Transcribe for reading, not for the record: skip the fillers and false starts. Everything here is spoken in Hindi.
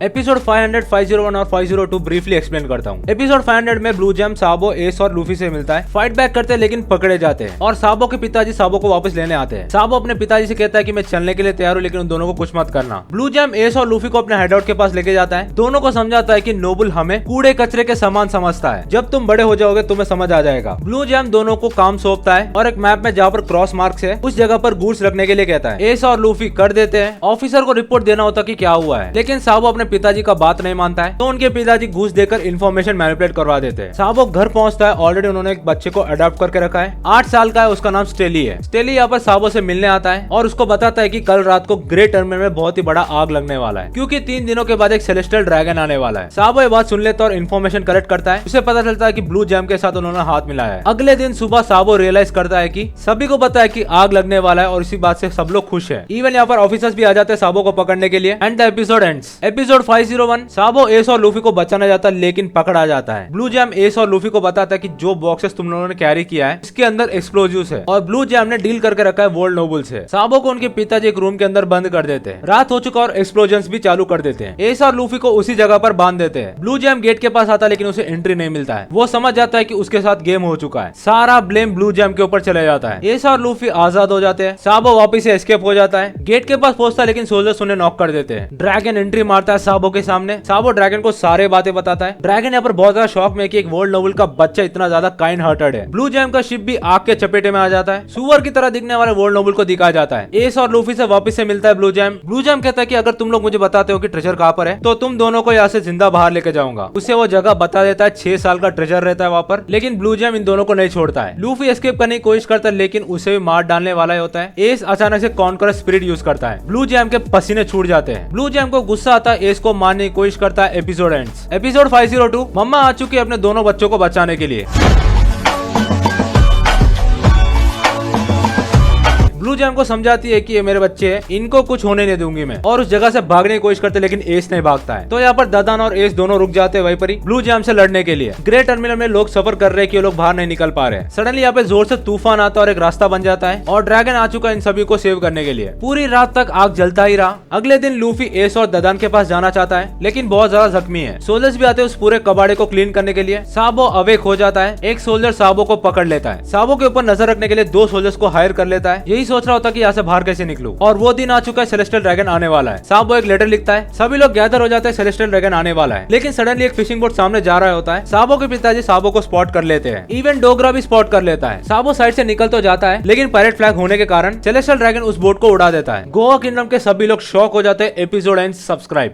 एपिसोड 500, 501 और 502 ब्रीफली एक्सप्लेन करता हूँ। एपिसोड 500 में ब्लू जैम साबो, एस और लूफी से मिलता है, फाइट बैक करते हैं लेकिन पकड़े जाते हैं और साबो के पिताजी साबो को वापस लेने आते हैं। साबो अपने पिताजी से कहता है कि मैं चलने के लिए तैयार हूँ लेकिन उन दोनों को कुछ मत करना। ब्लू जैम एस और लूफी को अपने हाइडआउट के पास लेके जाता है, दोनों को समझाता है कि नोबल हमें कूड़े कचरे के समान समझता है, जब तुम बड़े हो जाओगे तुम्हें समझ आ जाएगा। ब्लू जैम दोनों को काम सौंपता है और एक मैप में जहाँ पर क्रॉस मार्क्स है उस जगह पर गुड्स रखने के लिए कहता है। एस और लूफी कर देते हैं। ऑफिसर को रिपोर्ट देना होता कि क्या हुआ है, लेकिन साबो अपने पिताजी का बात नहीं मानता है तो उनके पिताजी घूस देकर इन्फॉर्मेशन मैनिपुलेट करवा देते हैं। साबो घर पहुंचता है, ऑलरेडी उन्होंने एक बच्चे को अडॉप्ट करके रखा है, 8 साल का है, उसका नाम स्टेली है। स्टेली यहाँ पर साबो से मिलने आता है और उसको बताता है कि कल रात को ग्रे टर्मिनल में बहुत ही बड़ा आग लगने वाला है क्योंकि 3 दिनों के बाद एक सेलेस्टियल ड्रैगन आने वाला है। साबो ये बात सुन लेता और इन्फॉर्मेशन कलेक्ट करता है। उसे पता चलता है कि ब्लू जैम के साथ उन्होंने हाथ मिलाया है। अगले दिन सुबह साबो रियलाइज करता है कि सभी को पता है कि आग लगने वाला है और इसी बात से सब लोग खुश है। इवन यहाँ पर ऑफिसर्स भी आ जाते हैं साबो को पकड़ने के लिए। And the episode ends. Episode 501 Sabo, Ace और लूफी को बचाना जाता है लेकिन पकड़ा जाता है। ब्लू जैम एस और लूफी को बताता है कि जो बॉक्सेस तुम लोगों ने कैरी किया है इसके अंदर एक्सप्लोजिव्स है और ब्लू जैम ने डील करके रखा है वर्ल्ड नोबल से। साबो को उनके पिताजी एक रूम के अंदर बंद कर देते हैं। रात हो चुका और एक्सप्लोजन्स भी चालू कर देते हैं। एस और लूफी को उसी जगह पर बांध देते हैं। ब्लू जैम गेट के पास आता है लेकिन उसे एंट्री नहीं मिलता है। वो समझ जाता है कि उसके साथ गेम हो चुका है। सारा ब्लेम ब्लू जैम के ऊपर चले जाता है। एस और लूफी आजाद हो जाते हैं। साबो वापस से एस्केप हो जाता है, गेट के पास पहुंचता है लेकिन सोल्जर्स उन्हें नॉक कर देते हैं। ड्रैगन एंट्री मारता है साबो के सामने। साबो ड्रैगन को सारे बातें बताता है। ड्रैगन यहाँ पर बहुत ज्यादा शॉक में कि एक वर्ल्ड नोबल का बच्चा इतना ज्यादा काइंड हार्टेड है। ब्लू जैम का शिप भी आग के चपेटे में आ जाता है। सुअर की तरह दिखने वाले वर्ल्ड नोबल को दिखाया जाता है। एस और लूफी से वापस से मिलता है ब्लू जैम। ब्लू जैम कहता है कि अगर तुम लोग मुझे बताते हो कि ट्रेजर कहाँ पर है तो तुम दोनों को यहाँ से जिंदा बाहर लेके जाऊंगा। उसे वो जगह बता देता है, 6 साल का ट्रेजर रहता है वहाँ पर, लेकिन ब्लू जैम इन दोनों को नहीं छोड़ता है। लूफी एस्केप करने की कोशिश करता है लेकिन उसे भी मार डालने वाला ही होता है। एस अचानक से कॉन्करर स्पिरिट यूज करता है। ब्लू जैम के पसीने छूट जाते हैं। ब्लू जैम को गुस्सा आता है, एस को मारने की कोशिश करता है। Episode ends. एपिसोड 502 मम्मा आ चुकी है अपने दोनों बच्चों को बचाने के लिए। ब्लू जैम को समझाती है कि ये मेरे बच्चे हैं, इनको कुछ होने नहीं दूंगी मैं, और उस जगह से भागने की कोशिश करते लेकिन एस नहीं भागता है। तो यहाँ पर ददान और एस दोनों रुक जाते हैं वहीं पर ही ब्लू जैम से लड़ने के लिए। ग्रे टर्मिनल में लोग सफर कर रहे हैं कि ये लोग बाहर नहीं निकल पा रहे हैं। सडनली यहाँ पे जोर से तूफान आता है और एक रास्ता बन जाता है और ड्रैगन आ चुका है इन सभी को सेव करने के लिए। पूरी रात तक आग जलता ही रहा। अगले दिन लूफी एस और ददान के पास जाना चाहता है लेकिन बहुत ज्यादा जख्मी है। सोल्जर्स भी आते हैं उस पूरे कबाड़े को क्लीन करने के लिए। साबो अवेक हो जाता है। एक सोल्जर साबो को पकड़ लेता है। साबो के ऊपर नजर रखने के लिए 2 सोल्जर्स को हायर कर लेता है। यही सोच रहा होता कि यहाँ से बाहर कैसे निकलूं, और वो दिन आ चुका है, सेलेस्टियल ड्रैगन आने वाला है। साबो एक लेटर लिखता है, सभी लोग गैदर हो जाते हैं, सेलेस्टियल ड्रैगन आने वाला है। लेकिन सडनली एक फिशिंग बोट सामने जा रहा होता है। साबो के पिताजी साबो को स्पॉट कर लेते हैं। इवन डोगरा भी स्पॉट कर लेता है। साबो साइड से निकल तो जाता है लेकिन पायरेट फ्लैग होने के कारण सेलेस्टियल ड्रैगन उस बोट को उड़ा देता है। गोवा किंगडम के सभी लोग शॉक हो जाते हैं। Episode ends. सब्सक्राइब।